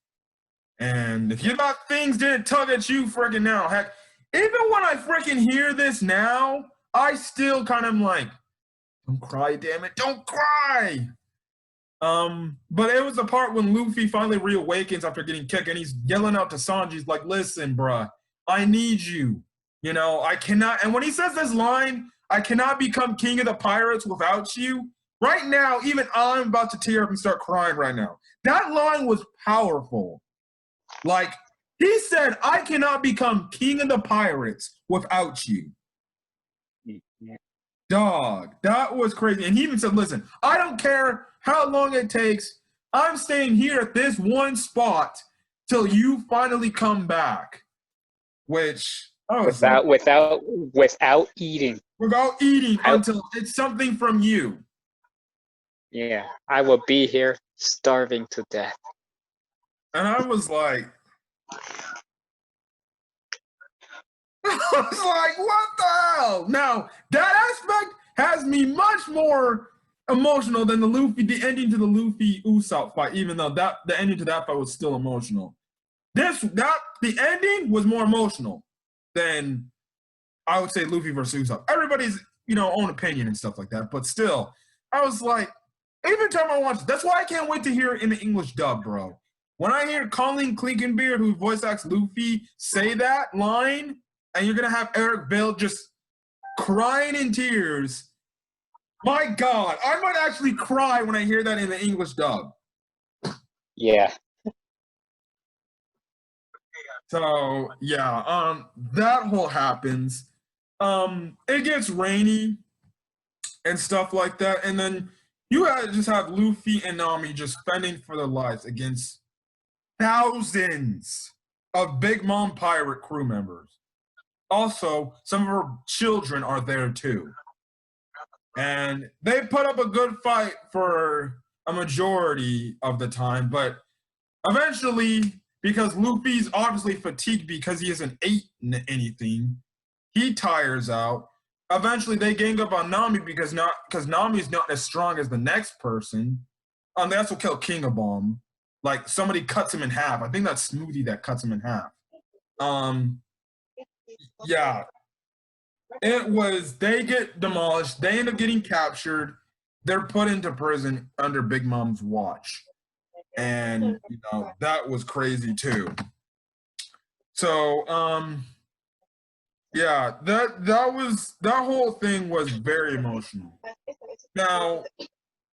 And if you thought things didn't tug at you freaking now, heck, even when I freaking hear this now, I still kind of am like, "Don't cry, damn it, don't cry." But it was the part when Luffy finally reawakens after getting kicked and he's yelling out to Sanji, he's like, "Listen, bruh, I need you. I cannot," and when he says this line, "I cannot become king of the pirates without you," right now, even I'm about to tear up and start crying right now. That line was powerful. Like, he said, "I cannot become king of the pirates without you." Mm-hmm. Dog, that was crazy. And he even said, "Listen, I don't care how long it takes. I'm staying here at this one spot till you finally come back." Which I was like, without eating. without eating until it's something from you. Yeah, I will be here starving to death. And I was like, what the hell? Now, that aspect has me much more emotional than the ending to the Luffy Usopp fight, even though the ending to that fight was still emotional. The ending was more emotional than, I would say, Luffy versus Usopp. Everybody's, own opinion and stuff like that. But still, I was like, every time I watch it, that's why I can't wait to hear it in the English dub, bro. When I hear Colleen Clinkenbeard, who voice acts Luffy, say that line, and you're gonna have Eric Bale just crying in tears. My God, I might actually cry when I hear that in the English dub. Yeah. So yeah, that whole happens. It gets rainy and stuff like that, and then you just have Luffy and Nami just fending for their lives against thousands of Big Mom pirate crew members. Also, some of her children are there too. And they put up a good fight for a majority of the time, but eventually, because Luffy's obviously fatigued because he hasn't eaten anything, he tires out. Eventually, they gang up on Nami because Nami's not as strong as the next person. They also kill King of Bomb. Like, somebody cuts him in half. I think that's Smoothie that cuts him in half. Yeah. They get demolished. They end up getting captured. They're put into prison under Big Mom's watch. And, that was crazy too. So, Yeah, that whole thing was very emotional. Now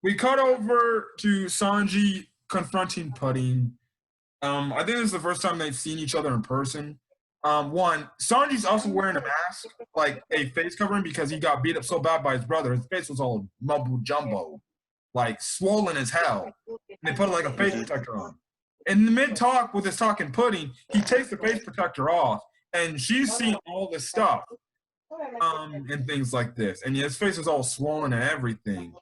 we cut over to Sanji confronting Pudding. I think this is the first time they've seen each other in person. One, Sanji's also wearing a mask, like a face covering, because he got beat up so bad by his brother. His face was all mumbo jumbo, like swollen as hell. And they put like a face protector on. In the mid talk with his talking Pudding, he takes the face protector off, and she's seeing all this stuff, and things like this. And his face is all swollen and everything.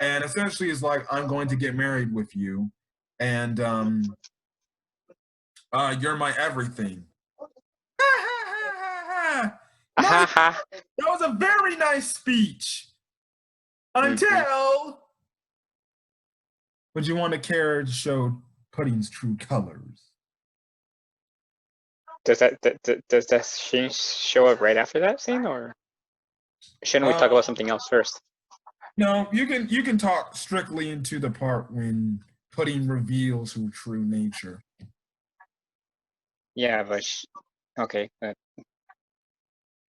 And essentially, is like, I'm going to get married with you, and you're my everything. Nice. Haha. That was a very nice speech. Until would you want to care to show Pudding's true colors? Does that scene show up right after that scene, or shouldn't we talk about something else first? No, you can talk strictly into the part when Pudding reveals her true nature. Yeah, but okay.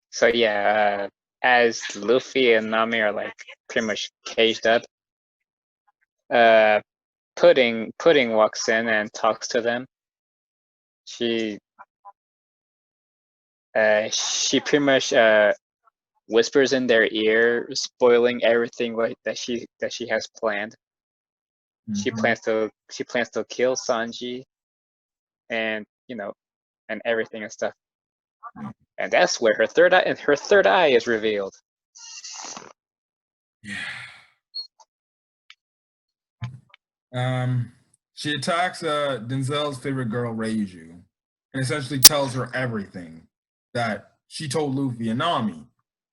So yeah, as Luffy and Nami are like pretty much caged up, Pudding walks in and talks to them. She pretty much whispers in their ear, spoiling everything that she has planned. She plans to kill Sanji, and and everything and stuff. And that's where her third eye is revealed. She attacks Denzel's favorite girl, Reiju, and essentially tells her everything that she told Luffy and Nami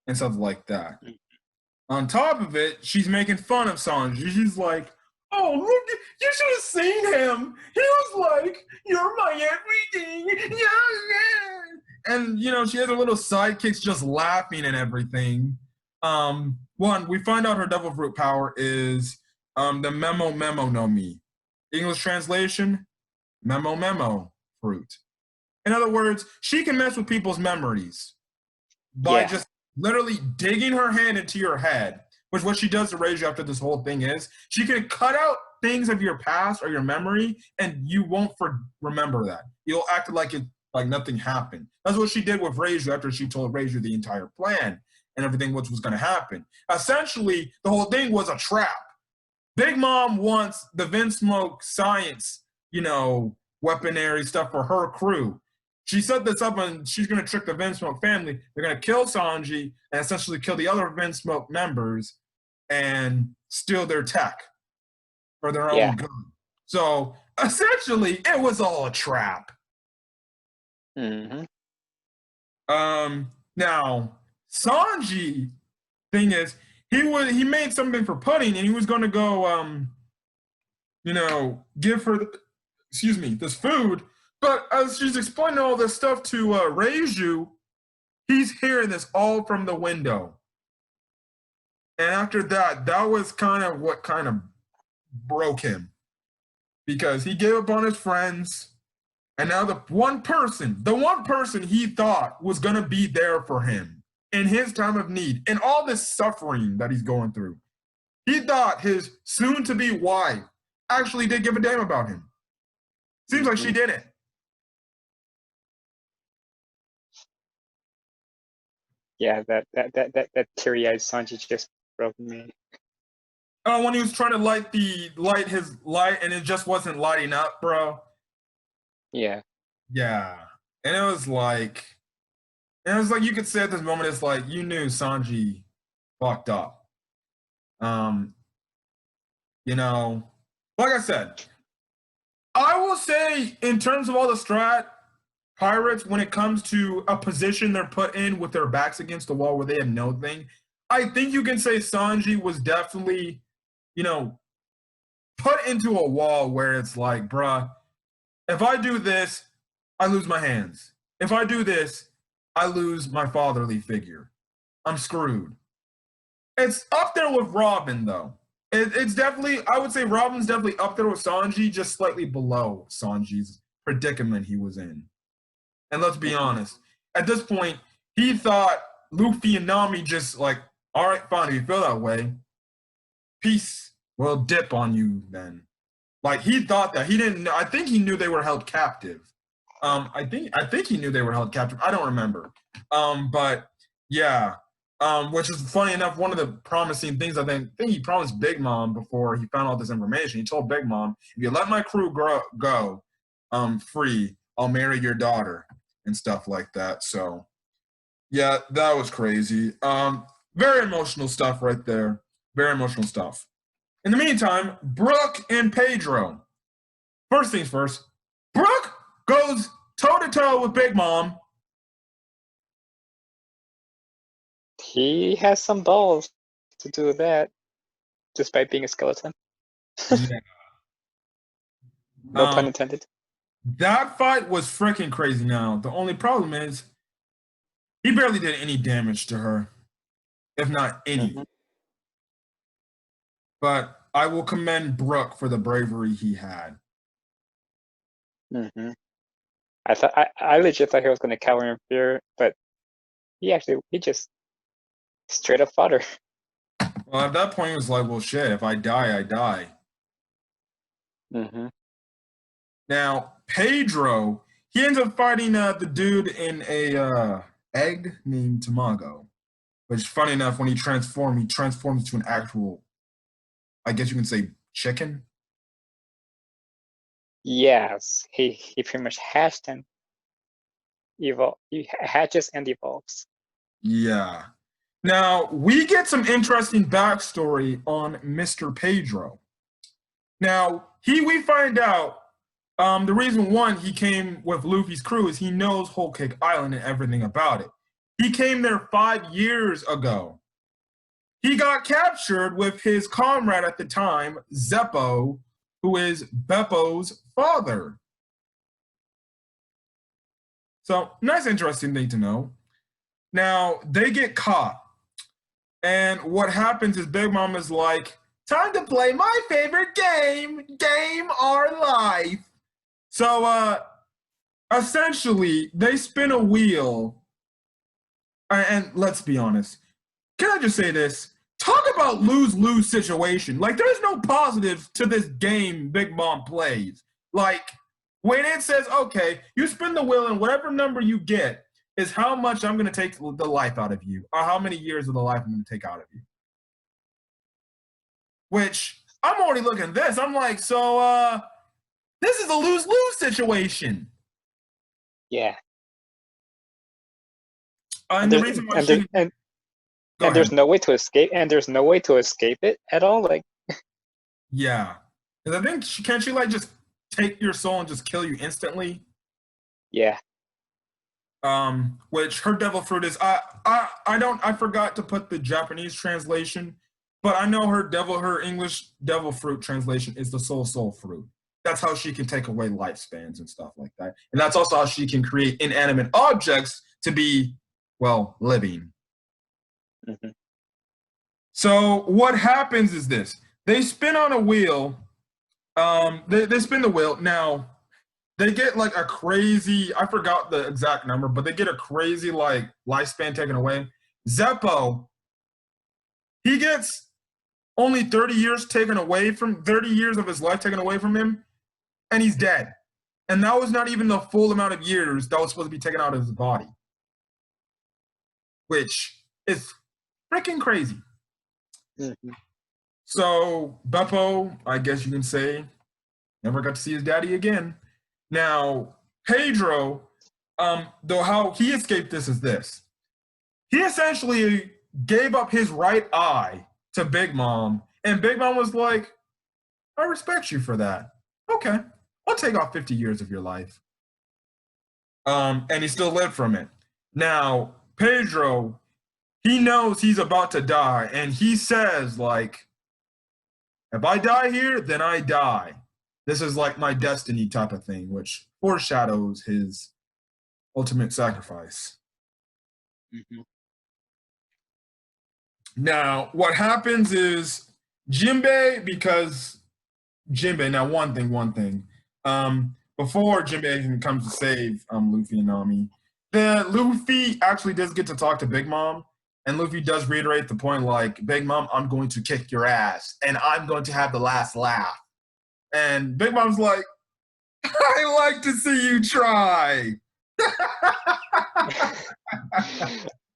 and stuff like that. On top of it, she's making fun of Sanji. She's like, "Oh, look! You should have seen him. He was like, you're my everything. Yeah, yeah." And she has her little sidekicks just laughing and everything. One, we find out her devil fruit power is the memo no mi. English translation: memo fruit. In other words, she can mess with people's memories by just literally digging her hand into your head, which what she does to raise you after this whole thing is she can cut out things of your past or your memory, and you won't remember that. You'll act like nothing happened. That's what she did with Reiju after she told Reiju the entire plan and everything which was going to happen. Essentially, the whole thing was a trap. Big Mom wants the Vinsmoke science, weaponry stuff for her crew. She set this up and she's going to trick the Vinsmoke family. They're going to kill Sanji and essentially kill the other Vinsmoke members and steal their tech for their own good. So essentially, it was all a trap. Now, Sanji, thing is, he made something for Pudding and he was going to go, give her, this food. But as she's explaining all this stuff to Reiju, he's hearing this all from the window. And after that, that was kind of what kind of broke him. Because he gave up on his friends. And now the one person he thought was going to be there for him in his time of need, and all this suffering that he's going through, he thought his soon-to-be wife actually did give a damn about him. Seems like she didn't. Yeah, that teary-eyed Sanji just broke me. Oh, when he was trying to light his light and it just wasn't lighting up, bro. Yeah. Yeah. And it was like you could say at this moment, it's like you knew Sanji fucked up. Like I said, I will say in terms of all the strat pirates, when it comes to a position they're put in with their backs against the wall where they have no thing, I think you can say Sanji was definitely, put into a wall where it's like, bruh, if I do this, I lose my hands. If I do this, I lose my fatherly figure. I'm screwed. It's up there with Robin, though. It's definitely, I would say Robin's definitely up there with Sanji, just slightly below Sanji's predicament he was in. And let's be honest, at this point, he thought Luffy and Nami just like, all right, fine, if you feel that way, peace. We'll dip on you then. Like he thought that he didn't. I think he knew they were held captive. I think he knew they were held captive. I don't remember. But yeah. Which is funny enough. One of the promising things I think he promised Big Mom before he found all this information. He told Big Mom, "If you let my crew go, free, I'll marry your daughter," and stuff like that. So yeah, that was crazy. Very emotional stuff right there. Very emotional stuff. In the meantime, Brooke and Pedro. First things first, Brooke goes toe-to-toe with Big Mom. He has some balls to do that, despite being a skeleton. Yeah. No pun intended. That fight was freaking crazy now. The only problem is he barely did any damage to her, if not any. Mm-hmm. But I will commend Brooke for the bravery he had. Mm-hmm. I legit thought he was going to cower in fear, but he just straight up fought her. Well, at that point, it was like, well, shit, if I die, I die. Mm-hmm. Now, Pedro, he ends up fighting the dude in a egg named Tamago. Which, funny enough, when he transforms to an actual, I guess you can say, chicken. Yes, he pretty much hatched and he hatches and evolves. Yeah. Now, we get some interesting backstory on Mr. Pedro. Now, we find out the reason one he came with Luffy's crew is he knows Whole Cake Island and everything about it. He came there 5 years ago. He got captured with his comrade at the time, Zeppo, who is Beppo's father. So, nice, interesting thing to know. Now, they get caught. And what happens is Big Mom is like, time to play my favorite game or life. So, essentially, they spin a wheel. And let's be honest. Can I just say this? Talk about lose-lose situation. Like, there's no positive to this game Big Mom plays. Like, when it says, okay, you spin the wheel and whatever number you get is how much I'm going to take the life out of you, or how many years of the life I'm going to take out of you. Which, I'm already looking at this. I'm like, so, this is a lose-lose situation. Yeah. And the reason why there's no way to escape, and there's no way to escape it at all. Like, yeah, because I think can't she like just take your soul and just kill you instantly? Yeah. Which her devil fruit is. I forgot to put the Japanese translation, but I know her English devil fruit translation is the soul fruit. That's how she can take away lifespans and stuff like that, and that's also how she can create inanimate objects to be, well, living. Mm-hmm. So what happens is this: they spin on a wheel. They spin the wheel. Now they get like a crazy, I forgot the exact number, but they get a crazy like lifespan taken away. Zeppo, he gets only 30 years of his life taken away from him, and he's dead. And that was not even the full amount of years that was supposed to be taken out of his body, which is freaking crazy. Mm-hmm. So Beppo, I guess you can say, never got to see his daddy again. Now, Pedro, though how he escaped this is this. He essentially gave up his right eye to Big Mom, and Big Mom was like, I respect you for that. Okay, I'll take off 50 years of your life. And he still lived from it. Now, Pedro, he knows he's about to die, and he says, like, if I die here, then I die. This is like my destiny type of thing, which foreshadows his ultimate sacrifice. Mm-hmm. Now, what happens is Jinbei, now one thing. Before Jinbei even comes to save Luffy and Nami, the Luffy actually does get to talk to Big Mom, and Luffy does reiterate the point like, Big Mom, I'm going to kick your ass, and I'm going to have the last laugh. And Big Mom's like, I like to see you try.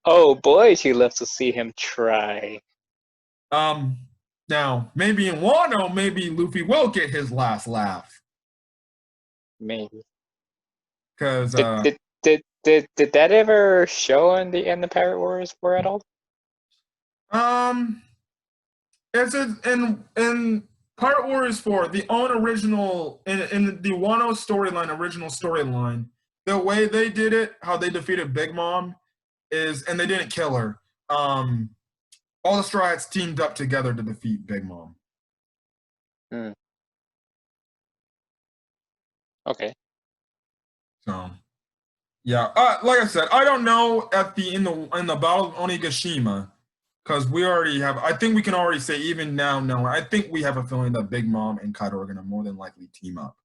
Oh boy, she loves to see him try. Now, maybe in Wano, maybe Luffy will get his last laugh. Maybe. Because, Did that ever show in the Pirate Warriors 4 at all? it's in Pirate Warriors 4, the own original, in the Wano storyline, original storyline, the way they did it, how they defeated Big Mom, is, and they didn't kill her. All the Straw Hats teamed up together to defeat Big Mom. Okay. So, yeah. Like I said, I don't know in the Battle of Onigashima, because we already have. I think we can already say even now, no. I think we have a feeling that Big Mom and Kaido are going to more than likely team up.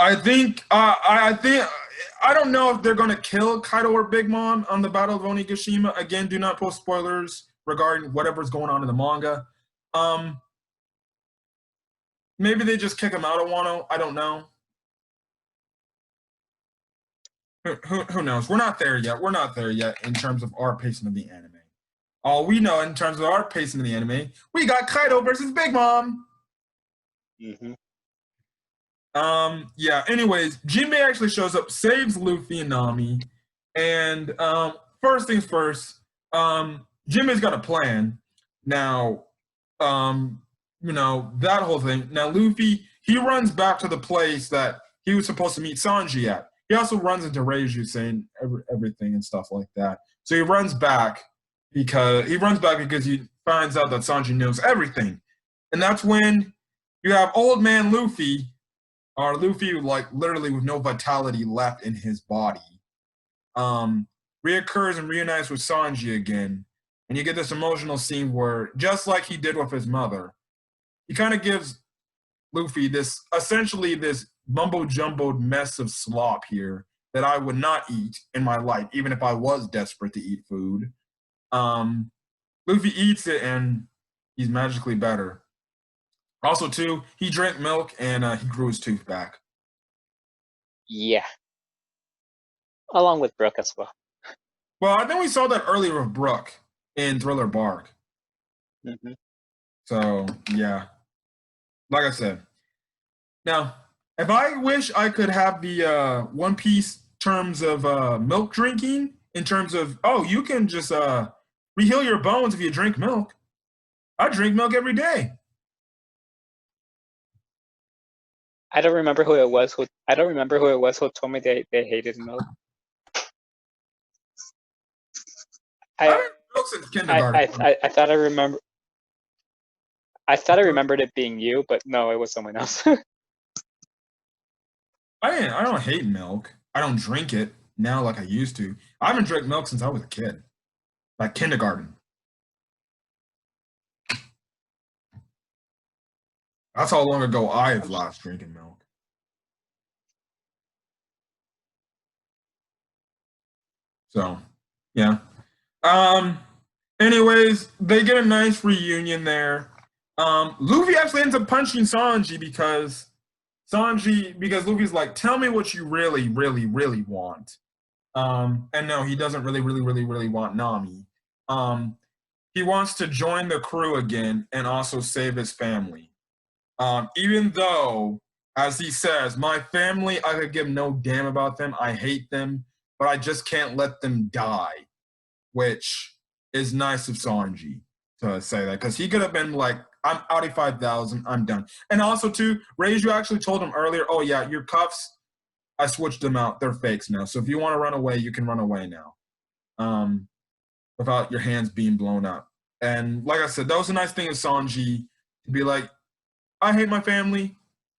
I think I don't know if they're going to kill Kaido or Big Mom on the Battle of Onigashima. Again, do not post spoilers regarding whatever's going on in the manga. Maybe they just kick him out of Wano. I don't know. Who knows? We're not there yet. We're not there yet in terms of our pacing of the anime. All we know in terms of our pacing of the anime, we got Kaido versus Big Mom. Mm-hmm. Yeah, anyways, Jinbei actually shows up, saves Luffy and Nami. And first things first, Jinbei's got a plan. Now, that whole thing. Now, Luffy, he runs back to the place that he was supposed to meet Sanji at. He also runs into Reiju saying everything and stuff like that. So he runs back because he finds out that Sanji knows everything. And that's when you have old man Luffy, or Luffy, like literally with no vitality left in his body, reoccurs and reunites with Sanji again. And you get this emotional scene where, just like he did with his mother, he kind of gives Luffy this mumbo-jumboed mess of slop here that I would not eat in my life, even if I was desperate to eat food. Luffy eats it and he's magically better. Also, too, he drank milk and he grew his tooth back. Yeah. Along with Brooke as well. Well, I think we saw that earlier with Brooke in Thriller Bark. Mm-hmm. So, yeah. Like I said. Now, if I wish I could have the One Piece terms of milk drinking, in terms of, you can just reheal your bones if you drink milk. I drink milk every day. I don't remember who it was who told me they hated milk. I've had milk since kindergarten. I thought I remember. I thought I remembered it being you, but no, it was someone else. I don't hate milk. I don't drink it now like I used to. I haven't drank milk since I was a kid, like kindergarten. That's how long ago I've last drinking milk. So, yeah. Anyways, they get a nice reunion there. Luffy actually ends up punching Sanji because Luffy's like, tell me what you really, really, really want. And no, he doesn't really, really, really, really want Nami. He wants to join the crew again and also save his family. Even though, as he says, my family, I could give no damn about them. I hate them, but I just can't let them die, which is nice of Sanji to say that, because he could have been like, I'm Audi 5000, I'm done. And also, too, Reiju actually told him earlier, oh, yeah, your cuffs, I switched them out. They're fakes now. So if you want to run away, you can run away now without your hands being blown up. And like I said, that was a nice thing of Sanji to be like, I hate my family,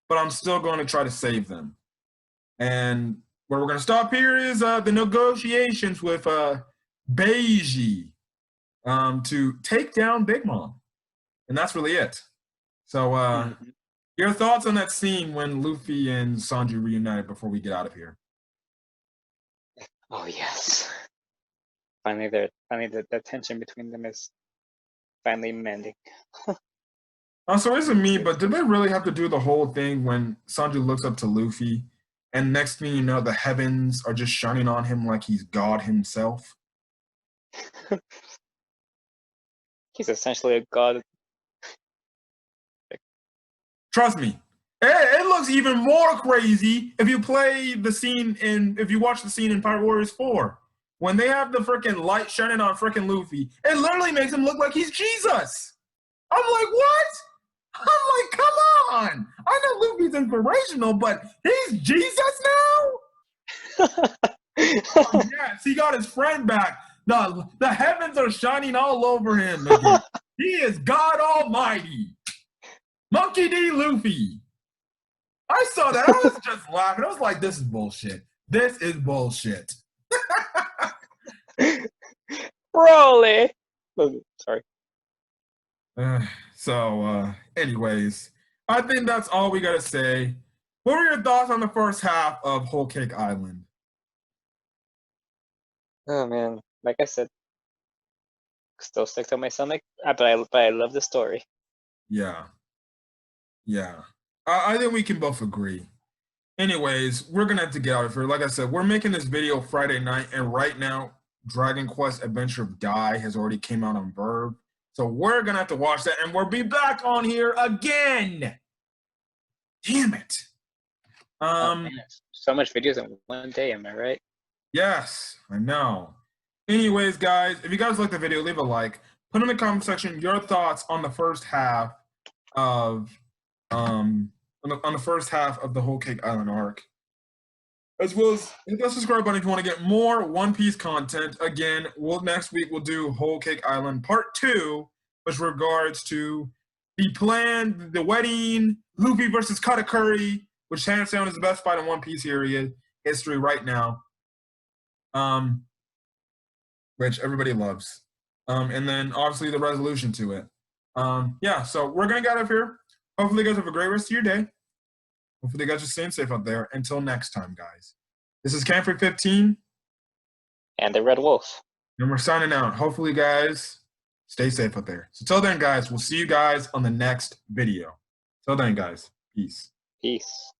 but I'm still going to try to save them. And where we're going to stop here is the negotiations with Beiji to take down Big Mom. And that's really it. So, Your thoughts on that scene when Luffy and Sanji reunited before we get out of here? Oh yes. Finally, the tension between them is finally mending. So it isn't me, but did they really have to do the whole thing when Sanji looks up to Luffy, and next thing you know, the heavens are just shining on him like he's God himself? He's essentially a god. Trust me, it looks even more crazy if you if you watch the scene in Pirate Warriors 4. When they have the freaking light shining on freaking Luffy, it literally makes him look like he's Jesus. I'm like, what? I'm like, come on. I know Luffy's inspirational, but he's Jesus now? Yes, he got his friend back. The heavens are shining all over him again. He is God Almighty. Monkey D. Luffy. I saw that. I was just laughing. I was like, this is bullshit. This is bullshit. Broly. Sorry. Anyways, I think that's all we got to say. What were your thoughts on the first half of Whole Cake Island? Oh man, like I said, still sticks to my stomach. But I love the story. Yeah. I think we can both agree. Anyways, we're gonna have to get out of here. Like I said, we're making this video Friday night, and right now, Dragon Quest Adventure of Dai has already came out on Verve. So we're gonna have to watch that, and we'll be back on here again. Damn it. Oh, man, so much videos in one day, am I right? Yes, I know. Anyways, guys, if you guys like the video, leave a like. Put in the comment section your thoughts on the first half of on the first half of the Whole Cake Island arc. As well as hit that subscribe button if you want to get more One Piece content. Again, next week we'll do Whole Cake Island Part 2, which regards to the plan, the wedding, Luffy versus Katakuri, which hands down is the best fight in One Piece history right now. Which everybody loves. And then obviously the resolution to it. Yeah, so we're gonna get out of here. Hopefully you guys have a great rest of your day. Hopefully you guys are staying safe out there. Until next time, guys. This is Camfrey15. And the Red Wolf. And we're signing out. Hopefully, guys, stay safe out there. So till then, guys, we'll see you guys on the next video. Till then, guys, peace. Peace.